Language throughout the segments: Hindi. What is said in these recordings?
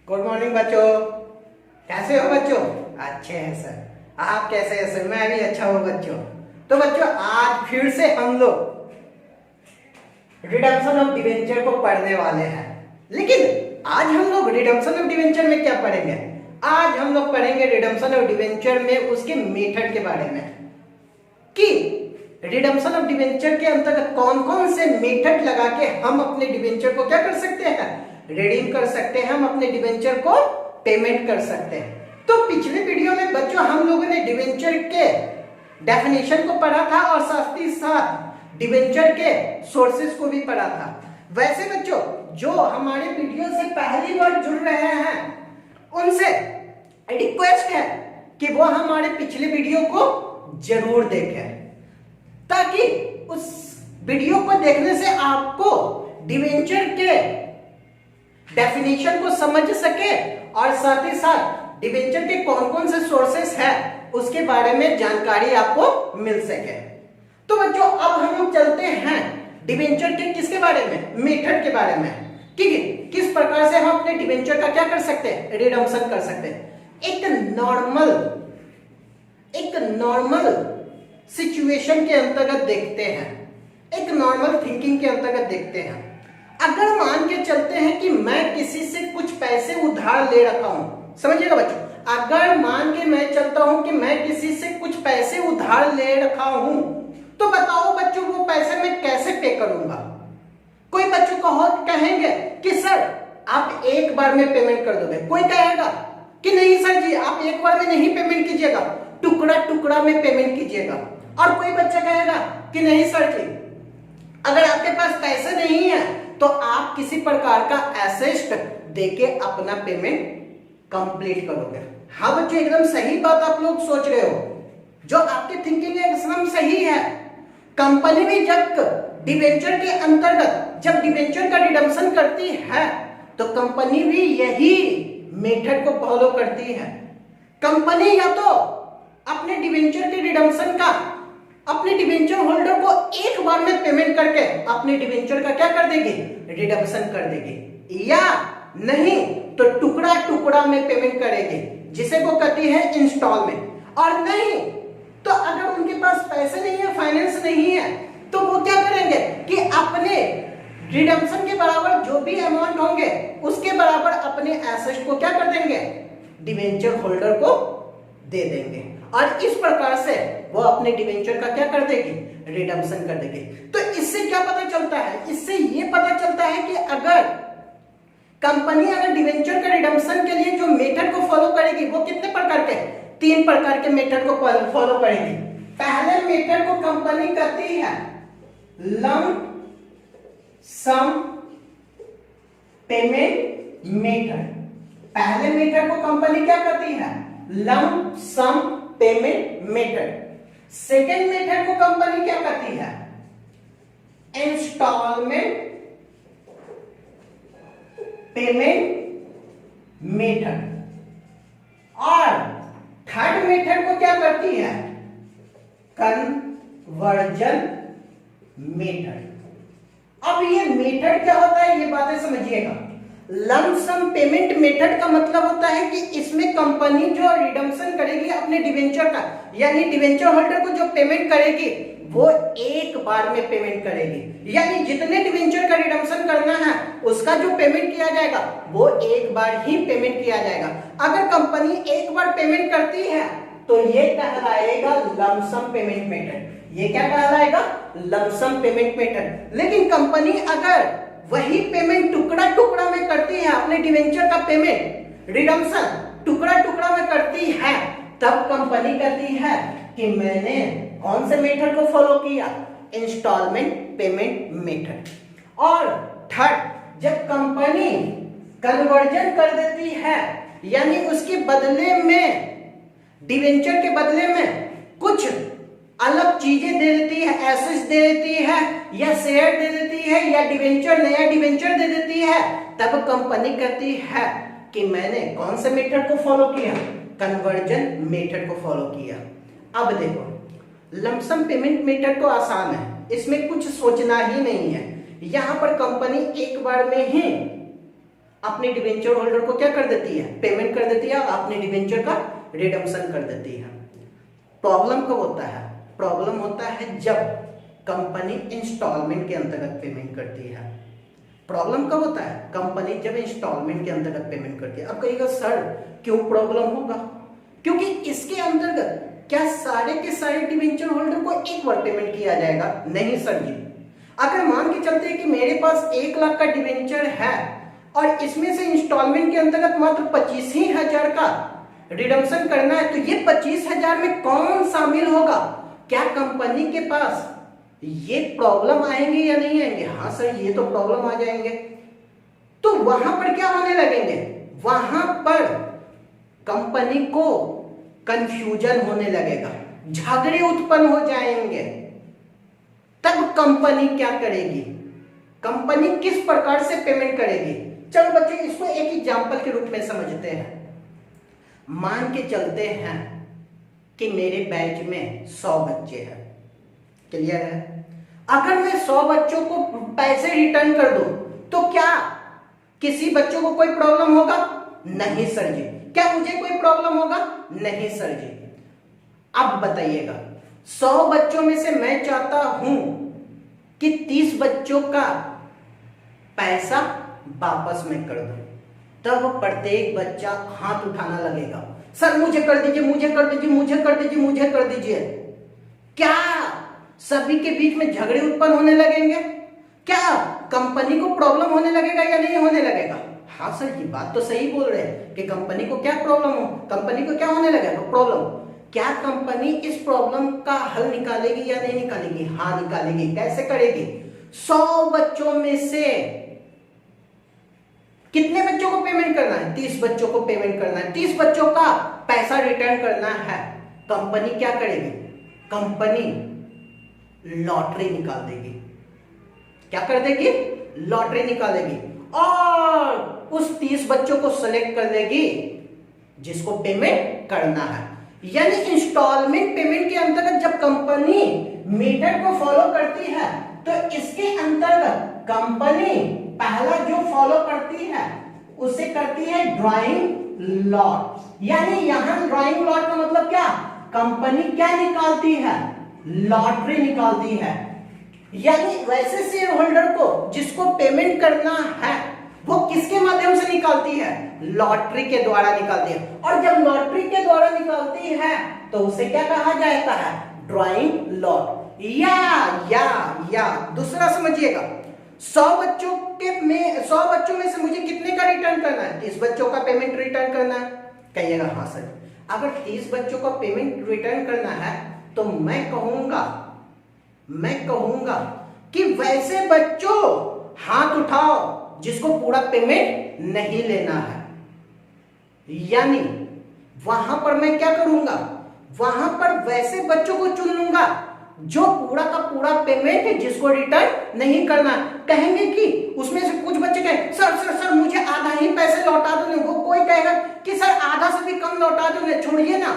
गुड मॉर्निंग बच्चों। कैसे हो बच्चों? अच्छे हैं सर। आप कैसे हैं सर? मैं भी अच्छा हूँ बच्चों। तो बच्चों आज फिर से हम लोग रिडम्पशन ऑफ डिवेंचर को पढ़ने वाले हैं। लेकिन आज हम लोग रिडम्पशन ऑफ डिवेंचर में क्या पढ़ेंगे? आज हम लोग पढ़ेंगे रिडम्पशन ऑफ डिवेंचर में उसके मेथड के बारे में कि रिडम्पशन ऑफ डिवेंचर के अंतर्गत कौन कौन से मेथड लगा के हम अपने डिवेंचर को क्या कर सकते हैं? रिडीम कर सकते हैं, हम अपने डिवेंचर को पेमेंट कर सकते हैं। तो पिछले वीडियो में बच्चों हम लोगों ने डिवेंचर के डेफिनेशन को पढ़ा था और साथ ही साथ डिवेंचर के सोर्सेस को भी पढ़ा था। वैसे बच्चों जो हमारे वीडियो से पहली बार जुड़ रहे हैं उनसे रिक्वेस्ट है कि वो हमारे पिछले वीडियो को जरूर देखें, ताकि उस वीडियो को देखने से आपको डिवेंचर के डेफिनेशन को समझ सके और साथ ही साथ डिवेंचर के कौन कौन से सोर्सेस है उसके बारे में जानकारी आपको मिल सके। तो बच्चों अब हम लोग चलते हैं डिवेंचर के किसके बारे में? मेथड के बारे में कि किस प्रकार से हम अपने डिवेंचर का क्या कर सकते हैं? रिडम्पशन कर सकते हैं। एक नॉर्मल सिचुएशन के अंतर्गत देखते हैं, एक नॉर्मल थिंकिंग के अंतर्गत देखते हैं। अगर मान के चलते हैं कि मैं किसी से कुछ पैसे उधार ले रखा हूं, समझिएगा बच्चों, अगर मान के मैं चलता हूं कि मैं किसी से कुछ पैसे उधार ले रखा हूं, तो बताओ बच्चों वो पैसे मैं कैसे पे करूंगा? कोई बच्चों कहेंगे कि सर आप एक बार में पेमेंट कर दोगे, कोई कहेगा कि नहीं सर जी आप एक बार में नहीं पेमेंट कीजिएगा, टुकड़ा टुकड़ा में पेमेंट कीजिएगा। और कोई बच्चा कहेगा कि नहीं सर जी अगर आपके पास पैसे नहीं है तो आप किसी प्रकार का एसेट देके अपना पेमेंट कंप्लीट करोगे। हाँ बच्चों एकदम सही बात आप लोग सोच रहे हो, जो आपकी थिंकिंग है एकदम सही है। कंपनी भी जब डिवेंचर के अंतर्गत जब डिवेंचर का रिडम्पशन करती है तो कंपनी भी यही मेथड को फॉलो करती है। कंपनी या तो अपने डिवेंचर के रिडम्पशन का अपने डिवेंचर होल्डर को एक बार में पेमेंट करके अपने डिवेंचर का क्या कर देगी? रिडम्पशन कर देगी, या नहीं तो टुकड़ा टुकड़ा में पेमेंट करेगी, जिसे वो कहती है इंस्टॉलमेंट। और नहीं तो अगर उनके पास पैसे नहीं है, फाइनेंस नहीं है, तो वो क्या करेंगे कि अपने रिडम्पशन के बराबर जो भी अमाउंट होंगे उसके बराबर अपने एसेट को क्या कर देंगे? डिवेंचर होल्डर को दे देंगे। और इस प्रकार से वो अपने डिवेंचर का क्या कर देगी? रिडम्पशन कर देगी। तो इससे क्या पता चलता है? इससे ये पता चलता है कि अगर कंपनी अगर डिवेंचर का रिडम्पशन के लिए जो मेथड को फॉलो करेगी वो कितने प्रकार के? 3 प्रकार के मेथड को फॉलो करेगी। पहले मेथड को कंपनी करती है लंप सम पेमेंट मेथड। पहले मेथड को कंपनी क्या करती है? Lump sum payment method. Second method को कंपनी क्या करती है? Instalment payment method. और थर्ड मेथड को क्या करती है? Conversion method. अब ये मेथड क्या होता है ये बातें समझिएगा। लंप सम पेमेंट मेथड का मतलब होता है कि इसमें कंपनी जो रिडम्पशन करेगी अपने डिवेंचर का, यानी डिवेंचर होल्डर को जो पेमेंट करेगी वो एक बार में पेमेंट करेगी, यानी जितने डिवेंचर का रिडम्पशन करना है उसका जो पेमेंट किया जाएगा वो एक बार ही पेमेंट किया जाएगा। अगर कंपनी एक बार पेमेंट करती है तो ये कहलाएगा लंप सम पेमेंट मेथड। ये क्या कहलाएगा? Lump sum payment method. लेकिन कंपनी अगर वही पेमेंट टुकड़ा टुकड़ा में करती है, अपने डिवेंचर का पेमेंट रिडम्पशन टुकड़ा टुकड़ा में करती है, तब कंपनी कहती है कि मैंने कौन से मेथड को फॉलो किया? Instalment payment method. और थर्ड, जब कंपनी कन्वर्जन कर देती है, यानी उसके बदले में डिवेंचर के बदले में कुछ अलग चीजें दे देती है, एसेट्स दे देती है, या शेयर दे देती है, या डिवेंचर नया डिवेंचर दे देती है, तब कंपनी कहती है कि मैंने कौन से मेथड को फॉलो किया? कन्वर्जन मेथड को फॉलो किया। अब देखो लंप सम पेमेंट मेथड तो आसान है, इसमें कुछ सोचना ही नहीं है। यहां पर कंपनी एक बार में ही अपने डिवेंचर होल्डर को क्या कर देती है, पेमेंट कर देती है, अपने डिवेंचर का रिडम्पशन कर देती है। प्रॉब्लम कब होता है, प्रॉब्लम होता है जब कंपनी इंस्टॉलमेंट के अंतर्गत पेमेंट करती है। प्रॉब्लम कब होता है, कंपनी जब इंस्टॉलमेंट के अंतर्गत पेमेंट करती है। अब कहिएगा सर क्यों प्रॉब्लम होगा, क्योंकि इसके अंतर्गत क्या सारे के सारे डिवेंचर होल्डर को एक बार पेमेंट किया जाएगा? नहीं सर जी। अगर मान के चलते हैं कि मेरे पास 1 लाख का डिवेंचर है और इसमें से इंस्टॉलमेंट के अंतर्गत मात्र 25,000 का रिडम्पशन करना है, तो ये 25,000 में कौन शामिल होगा? क्या कंपनी के पास ये प्रॉब्लम आएंगे या नहीं आएंगे? हाँ सर ये तो प्रॉब्लम आ जाएंगे। तो वहां पर क्या होने लगेंगे, वहां पर कंपनी को कंफ्यूजन होने लगेगा, झगड़े उत्पन्न हो जाएंगे। तब कंपनी क्या करेगी, कंपनी किस प्रकार से पेमेंट करेगी? चलो बच्चों इसको एक एग्जांपल के रूप में समझते हैं। मान के चलते हैं कि मेरे बैच में 100 बच्चे हैं, क्लियर है? अगर मैं 100 बच्चों को पैसे रिटर्न कर दूं तो क्या किसी बच्चों को कोई प्रॉब्लम होगा? नहीं सर जी। क्या मुझे कोई प्रॉब्लम होगा? नहीं सर जी। अब बताइएगा 100 बच्चों में से मैं चाहता हूं कि 30 बच्चों का पैसा वापस मैं कर दूं, तब प्रत्येक बच्चा हाथ उठाना लगेगा, सर मुझे कर दीजिए, मुझे कर दीजिए, मुझे कर दीजिए, मुझे कर दीजिए। क्या सभी के बीच में झगड़े उत्पन्न होने लगेंगे? क्या कंपनी को प्रॉब्लम होने लगेगा या नहीं होने लगेगा? हाँ सर ये बात तो सही बोल रहे हैं कि कंपनी को क्या प्रॉब्लम हो, कंपनी को क्या होने लगेगा, प्रॉब्लम। क्या कंपनी इस प्रॉब्लम का हल निकालेगी या नहीं निकालेगी? हाँ निकालेगी। कैसे करेगी? 100 बच्चों में से कितने बच्चों को पेमेंट करना है? 30 बच्चों को पेमेंट करना है, 30 बच्चों का पैसा रिटर्न करना है। कंपनी क्या करेगी? कंपनी लॉटरी निकाल देगी। क्या कर देगी? लॉटरी निकाल देगी और उस 30 बच्चों को सेलेक्ट कर देगी जिसको पेमेंट करना है। यानी इंस्टॉलमेंट पेमेंट के अंतर्गत जब कंपनी मेथड को फॉलो करती है तो इसके अंतर्गत कंपनी पहला जो फॉलो करती है उसे करती है ड्राइंग लॉट। यानी यहां ड्राइंग लॉट का मतलब क्या? कंपनी क्या निकालती है? लॉटरी निकालती है। यानी वैसे शेयर होल्डर को जिसको पेमेंट करना है वो किसके माध्यम से निकालती है? लॉटरी के द्वारा निकालती है। और जब लॉटरी के द्वारा निकालती है तो उसे क्या कहा जाता है? Drawing lot. या दूसरा समझिएगा, 100 बच्चों में से मुझे कितने का रिटर्न करना है? 30 बच्चों का पेमेंट रिटर्न करना है। कहिएगा हाँ सर। अगर 30 बच्चों का पेमेंट रिटर्न करना है तो मैं कहूंगा कि वैसे बच्चों हाथ उठाओ जिसको पूरा पेमेंट नहीं लेना है। यानी वहां पर मैं क्या करूंगा? वहां पर वैसे बच्चों को चुन लूंगा जो पूरा का पूरा पेमेंट जिसको रिटर्न नहीं करना। कहेंगे कि उसमें से कुछ बच्चे कहें सर मुझे आधा ही पैसे लौटा दो। वो कोई कहेगा कि सर आधा से भी कम लौटा दो, छोड़िए ना।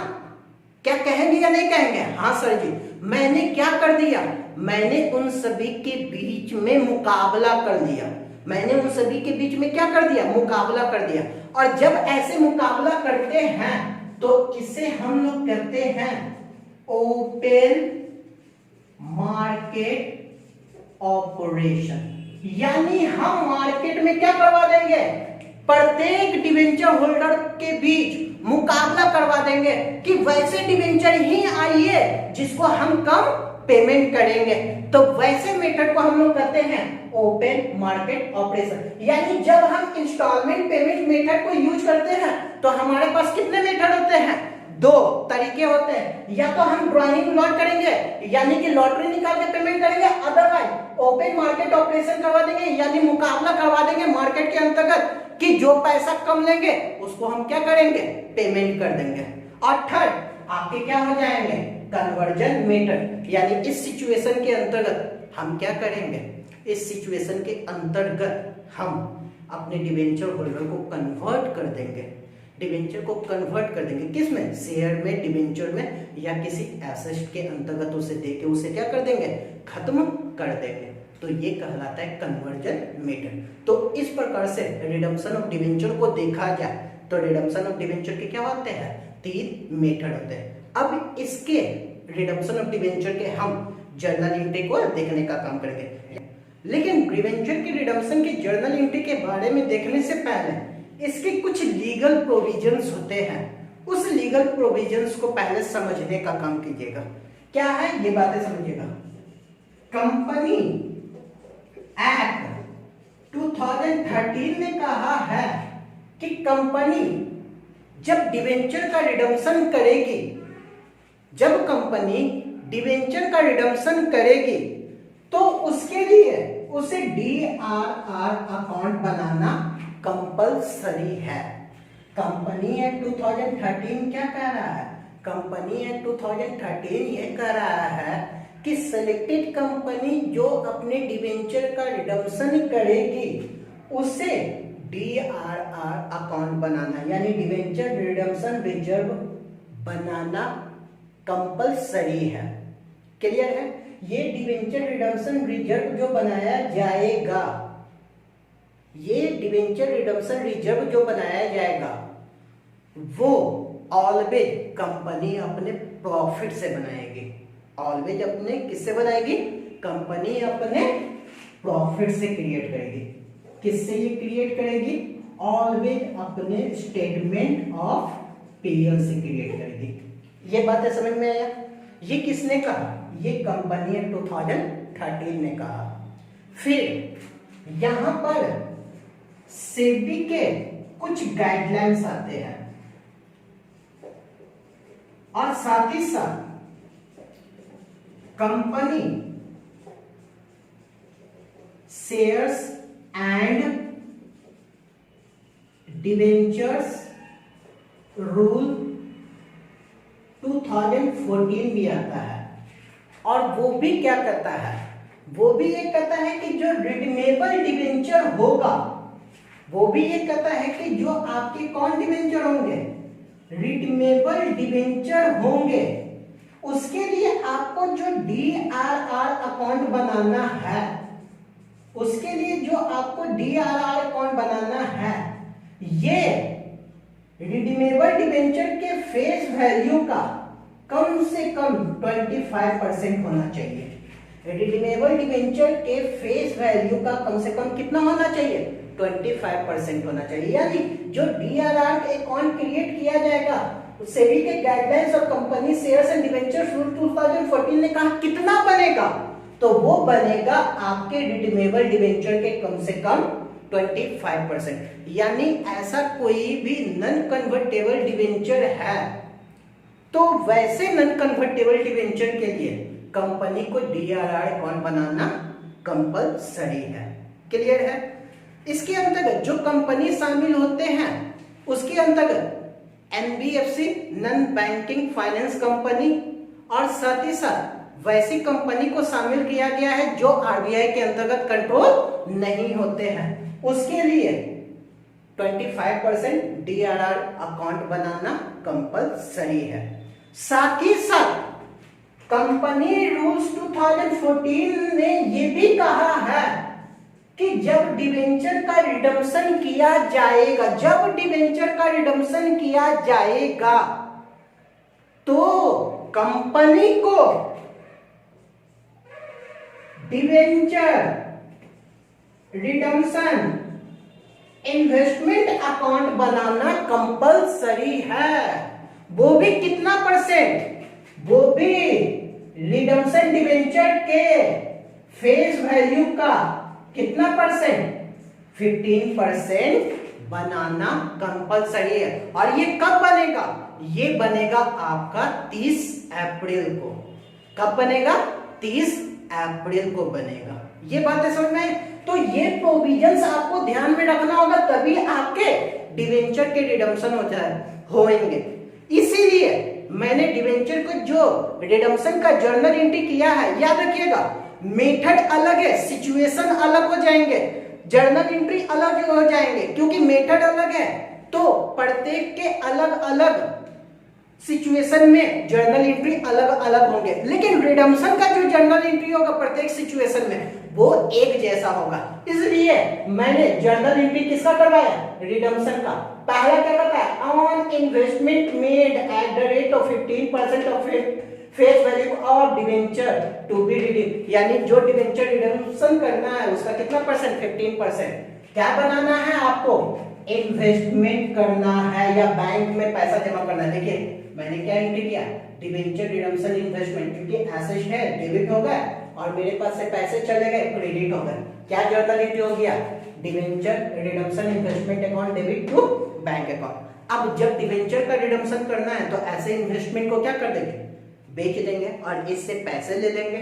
क्या कहेंगे या नहीं कहेंगे? हाँ सर जी। मैंने क्या कर दिया? मैंने उन सभी के बीच में मुकाबला कर दिया। मैंने उन सभी के बीच में क्या कर दिया? मुकाबला कर दिया। और जब ऐसे मुकाबला करते हैं तो इसे हम लोग कहते हैं ओपन मार्केट ऑपरेशन। यानी हम मार्केट में क्या करवा देंगे? प्रत्येक डिवेंचर होल्डर के बीच मुकाबला करवा देंगे कि वैसे डिवेंचर ही आइए जिसको हम कम पेमेंट करेंगे। तो वैसे मेथड को हम लोग कहते हैं ओपन मार्केट ऑपरेशन। यानी जब हम इंस्टॉलमेंट पेमेंट मेथड को यूज करते हैं तो हमारे पास कितने मेथड होते हैं? 2 तरीके होते हैं। या तो हम ड्राइंग लॉट करेंगे यानी कि लॉटरी निकाल के पेमेंट करेंगे, अदरवाइज ओपन मार्केट ऑपरेशन करवा देंगे यानी मुकाबला करवा देंगे मार्केट के अंतर्गत कि जो पैसा कम लेंगे उसको हम क्या करेंगे? पेमेंट कर देंगे। और थर्ड आपके क्या हो जाएंगे? Conversion method. यानी इस सिचुएशन के अंतर्गत हम क्या करेंगे? इस सिचुएशन के अंतर्गत हम अपने डिवेंचर होल्डर को कन्वर्ट कर देंगे। डिवेंचर को कन्वर्ट कर देंगे किस में? शेयर में, डिवेंचर में या किसी एसेट के अंतर्गत उसे देके उसे क्या कर देंगे? खत्म कर देंगे। तो ये कहलाता है कन्वर्जन मेथड। तो इस प्रकार से रिडम्पशन ऑफ डिवेंचर को देखा जाए तो रिडम्पशन ऑफ डिवेंचर के क्या होते हैं, 3 मेथड होते हैं। अब इसके रिडम्पशन ऑफ डिवेंचर के हम जर्नल एंट्री को देखने का काम करेंगे, लेकिन डिवेंचर के रिडम्पशन के जर्नल एंट्री के बारे में देखने से पहले इसके कुछ लीगल प्रोविजंस होते हैं, उस लीगल प्रोविजंस को पहले समझने का काम कीजिएगा। क्या है ये बातें समझिएगा। कंपनी एक्ट 2013 ने कहा है कि कंपनी जब डिवेंचर का रिडम्पशन करेगी, जब कंपनी डिवेंचर का रिडम्पशन करेगी तो उसके लिए उसे DRR अकाउंट बनाना कंपलसरी है। कंपनी एक्ट 2013 क्या कह रहा है, कंपनी एक्ट 2013 ये कह रहा है कि सिलेक्टेड कंपनी जो अपने डिवेंचर का रिडम्पशन करेगी उसे DRR अकाउंट बनाना यानी डिवेंचर रिडम्पशन रिजर्व बनाना कंपलसरी है। क्लियर है। ये डिवेंचर रिडम्पशन रिजर्व जो बनाया जाएगा, ये डिवेंचर रिडम्पशन रिजर्व जो बनाया जाएगा वो ऑलवेज कंपनी अपने प्रॉफिट से बनाएगी। ऑलवेज अपने किससे बनाएगी, कंपनी अपने प्रॉफिट से क्रिएट करेगी। किससे ये क्रिएट करेगी, ऑलवेज अपने स्टेटमेंट ऑफ पीएल से क्रिएट करेगी। ये बातें समझ में आया। ये किसने कहा, ये कंपनी 2013 ने कहा। फिर यहां पर सेबी के कुछ गाइडलाइंस आते हैं और साथ ही साथ company shares and debentures rule 2014 भी आता है। और वो भी क्या कहता है, वो भी ये कहता है कि जो रिडीमेबल डिवेंचर होगा, वो भी ये कहता है कि जो आपके कौन डिवेंचर होंगे, रिडीमेबल डिवेंचर होंगे, उसके लिए आपको जो DRR अकाउंट बनाना है, उसके लिए जो आपको DRR अकाउंट बनाना है, ये रिडीमेबल डिवेंचर के फेस वैल्यू का कम से कम 25% होना चाहिए। रिडीमेबल डिवेंचर के फेस वैल्यू का कम से कम कितना होना चाहिए, 25% होना चाहिए। यानी जो DRR अकाउंट क्रिएट किया जाएगा, सेबी के गाइडलाइंस और company shares and debentures rule 2014 ने कहा कितना बनेगा, तो वो बनेगा आपके रिडीमेबल डिवेंचर के कम से कम 25%। यानी ऐसा कोई भी नॉन कन्वर्टेबल डिवेंचर है तो वैसे नॉन कन्वर्टेबल डिवेंचर के लिए कंपनी को DRR अकाउंट बनाना कंपलसरी है। क्लियर है। इसके अंतर्गत जो कंपनी शामिल होते हैं उसके अंतर्गत NBFC non banking finance company और साथ ही साथ वैसी कंपनी को शामिल किया गया है जो RBI के अंतर्गत कंट्रोल नहीं होते हैं। उसके लिए 25% DRR अकाउंट बनाना कंपलसरी है। साथ ही साथ कंपनी रूल्स 2014 ने यह भी कहा है कि जब डिवेंचर का रिडम्पशन किया जाएगा, जब डिवेंचर का रिडम्पशन किया जाएगा तो कंपनी को डिवेंचर रिडम्पशन इन्वेस्टमेंट अकाउंट बनाना कंपलसरी है। वो भी कितना परसेंट, वो भी रिडम्पशन डिवेंचर के फेस वैल्यू का कितना परसेंट, 15% बनाना कंपलसरी है। और ये कब बनेगा, ये बनेगा आपका 30 अप्रैल को। कब बनेगा, 30 अप्रैल को बनेगा। ये बातें समझ में आई। तो ये प्रोविजंस आपको ध्यान में रखना होगा, तभी आपके डिवेंचर के रिडम्पशन होंगे। इसीलिए मैंने डिवेंचर को जो रिडम्पशन का जर्नल एंट्री किया है, याद रखिएगा मेथड अलग है, सिचुएशन अलग हो जाएंगे, जर्नल एंट्री अलग हो जाएंगे। क्योंकि मेथड अलग है तो प्रत्येक के अलग अलग सिचुएशन में जर्नल एंट्री अलग अलग होंगे, लेकिन रिडम्पशन का जो जर्नल एंट्री होगा प्रत्येक सिचुएशन में वो एक जैसा होगा। इसलिए मैंने जर्नल एंट्री किसका करवाया, रिडम्पशन का। पहला क्या करता है, on investment made at the rate of 15% of face value of debenture to be redeem, यानी जो डिवेंचर रिडम्पशन करना है उसका कितना परसेंट, 15%। क्या बनाना है आपको, इन्वेस्टमेंट करना है या बैंक में पैसा जमा करना है। देखिए मैंने क्या एंट्री किया, डिवेंचर रिडम्पशन इन्वेस्टमेंट, क्योंकि एसेट है डेबिट हो गया और मेरे पास से पैसे चले गए क्रेडिट हो गए। क्या जर्नल एंट्री हो गया, debenture redemption investment account debit to bank account. अब जब डिवेंचर का रिडम्पशन करना है तो ऐसे इन्वेस्टमेंट को क्या कर देंगे, बेच देंगे और इससे पैसे ले लेंगे।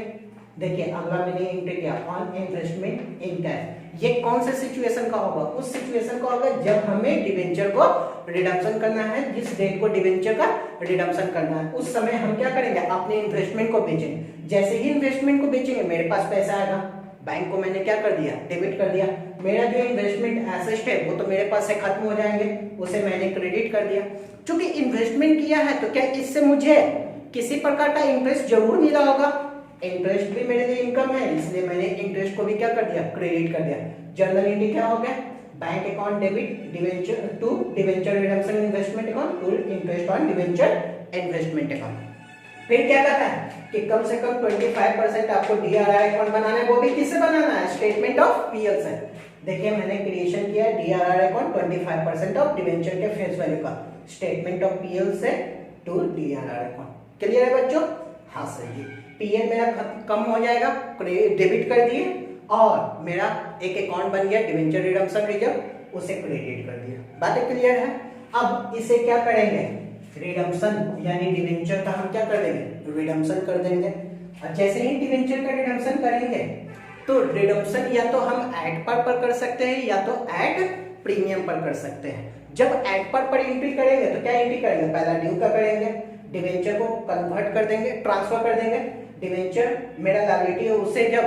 देखिए अगला मैंने एंट्री किया, ऑन इन्वेस्टमेंट इन कैश। ये कौन से सिचुएशन का होगा, उस सिचुएशन का होगा जब हमें डिवेंचर को रिडम्पशन करना है, जिस डेट को डिवेंचर का रिडम्पशन करना है उस समय हम क्या करेंगे, अपने इन्वेस्टमेंट को बेचेंगे। जैसे ही इन्वेस्टमेंट को बेचेंगे मेरे पास पैसा आएगा, बैंक को मैंने क्या कर दिया, डेबिट कर दिया। मेरा जो इन्वेस्टमेंट एसेट है वो तो मेरे पास से खत्म हो जाएंगे, उसे मैंने क्रेडिट कर दिया। चूंकि इन्वेस्टमेंट किया है तो क्या इससे मुझे किसी प्रकार का इंटरेस्ट जरूर मिला होगा, इंटरेस्ट भी मेरे लिए इनकम है, इसलिए मैंने इंटरेस्ट को भी क्या कर दिया, क्रेडिट कर दिया। जर्नल एंट्री क्या हो गया, bank account debit debenture to debenture redemption investment account to interest on debenture investment account. फिर क्या कहता है कि कम से कम 25% आपको डीआरआर अकाउंट बनाना है, वो भी किससे बनाना है, स्टेटमेंट ऑफ पीएल से। देखिए मैंने क्रिएशन किया डीआरआर अकाउंट 25% ऑफ डिवेंचर के फेस वैल्यू का, स्टेटमेंट ऑफ पीएल से टू डीआरआर अकाउंट। क्लियर है बच्चों, हाँ सही है। पीएल मेरा कम हो जाएगा, डेबिट कर दिए और मेरा एक अकाउंट बन गया डिवेंचर रिडम्पशन रिजर्व, उसे क्रेडिट कर दिया। बातें क्लियर है। अब इसे क्या करेंगे, रिडम्पशन यानी डिवेंचर का हम क्या कर देंगे, रिडम्पशन कर देंगे। और जैसे ही डिवेंचर का रिडम्पशन करेंगे तो रिडम्पशन या तो हम एट पर कर सकते हैं या तो एट प्रीमियम पर कर सकते हैं। जब एट पर एंट्री करेंगे तो क्या एंट्री करेंगे, पहला ड्यू का करेंगे, डिवेंचर को कन्वर्ट कर देंगे, ट्रांसफर कर देंगे। डिवेंचर मेरा लायबिलिटी है उसे जब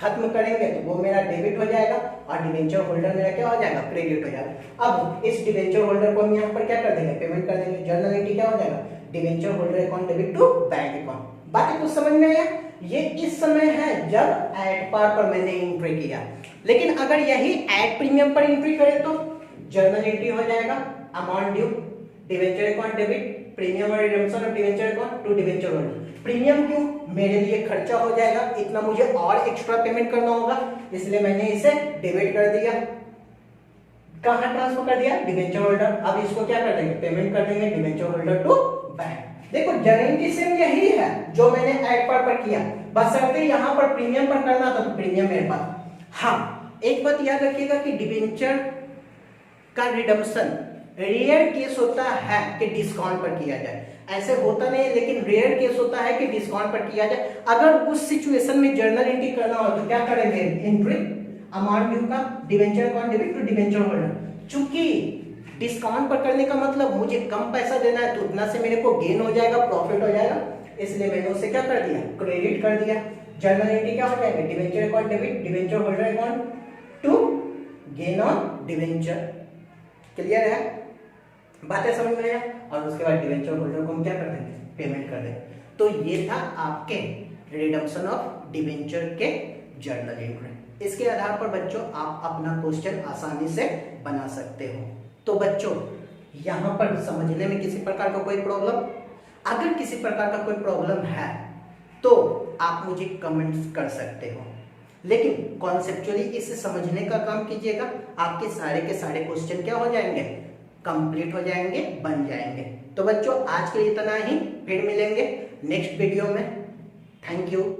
खत्म करेंगे तो वो मेरा डेबिट हो जाएगा और डिवेंचर होल्डर मेरा क्या हो जाएगा, क्रेडिट हो जाएगा। अब इस डिवेंचर होल्डर को हम यहाँ पर क्या कर देंगे, पेमेंट कर देंगे। जर्नल एंट्री क्या हो जाएगा, debenture holder account debit to bank account. बाकी कुछ समझ में आया। ये इस समय है जब एट पार पर मैंने एंट्री किया, लेकिन अगर यही एट प्रीमियम पर एंट्री करें तो जर्नल एंट्री हो जाएगा amount due debenture account debit premium और redemption of debenture account to debenture holder. Premium क्यों, मेरे लिए खर्चा हो जाएगा, इतना मुझे और एक्स्ट्रा पेमेंट करना होगा, इसलिए मैंने इसे डेबिट कर दिया। कहां ट्रांसफर कर दिया, डिवेंचर होल्डर। अब इसको क्या कर देंगे, पेमेंट कर देंगे डिवेंचर होल्डर टू बैंक। देखो जर्नल सेम यही है जो मैंने एट पर किया, बशर्ते यहां पर प्रीमियम पर करना था तो प्रीमियम मेरे पास। हाँ एक बात याद रखिएगा कि डिवेंचर का रिडम्पशन रेयर केस होता है कि डिस्काउंट पर किया जाए, ऐसे होता नहीं है, लेकिन रेयर केस होता है कि डिस्काउंट पर किया जाए। अगर उस सिचुएशन में जर्नल एंट्री करना हो तो क्या करेंगे, एंट्री अमाउंट ड्यू का debenture account debit to debenture holder. चूंकि डिस्काउंट पर करने का मतलब मुझे कम पैसा देना है तो उतना से मेरे को गेन हो जाएगा, प्रॉफिट हो जाएगा, इसलिए मैंने उसे क्या कर दिया, क्रेडिट कर दिया। जर्नल एंट्री क्या हो जाएगा, debenture account debit debenture holder account to gain on debenture. Clear है, बातें समझ में आया। और उसके बाद डिवेंचर होल्डर को हम क्या कर देंगे, पेमेंट कर देंगे। तो ये था आपके रिडम्पशन ऑफ डिवेंचर के जर्नल एंट्री। इसके आधार पर बच्चों आप अपना क्वेश्चन आसानी से बना सकते हो। तो बच्चों यहाँ पर समझने में किसी प्रकार का कोई प्रॉब्लम, अगर किसी प्रकार का कोई प्रॉब्लम है तो आप मुझे कमेंट्स कर सकते हो, लेकिन कॉन्सेप्चुअली इसे समझने का काम कीजिएगा, आपके सारे के सारे क्वेश्चन क्या हो जाएंगे, कंप्लीट हो जाएंगे, बन जाएंगे। तो बच्चों आज के लिए इतना ही, फिर मिलेंगे नेक्स्ट वीडियो में। Thank you.